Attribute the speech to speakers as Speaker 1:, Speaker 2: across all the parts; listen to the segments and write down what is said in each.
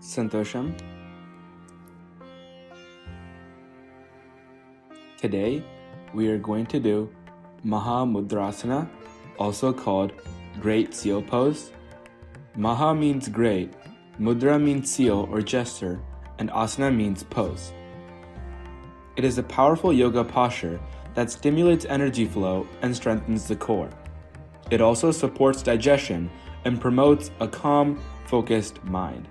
Speaker 1: Santosham. Today, we are going to do Maha Mudrasana, also called Great Seal Pose. Maha means great, Mudra means seal or gesture, and Asana means pose. It is a powerful yoga posture that stimulates energy flow and strengthens the core. It also supports digestion and promotes a calm, focused mind.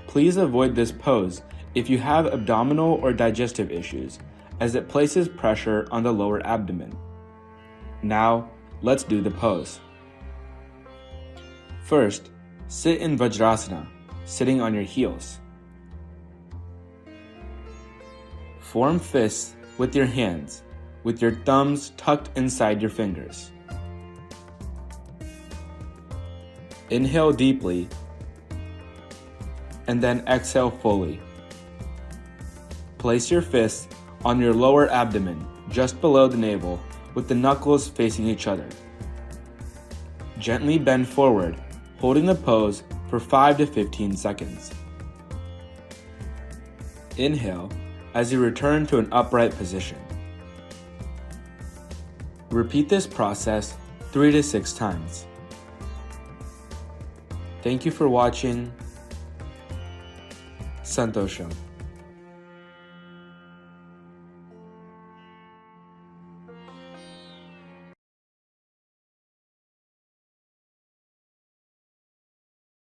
Speaker 1: Please avoid this pose if you have abdominal or digestive issues, as it places pressure on the lower abdomen. Now, let's do the pose. First, sit in Vajrasana, sitting on your heels. Form fists with your hands, with your thumbs tucked inside your fingers. Inhale deeply, and then exhale fully. Place your fists on your lower abdomen, just below the navel, with the knuckles facing each other. Gently bend forward, holding the pose for 5 to 15 seconds. Inhale as you return to an upright position. Repeat this process 3 to 6 times. Thank you for watching. Santosham.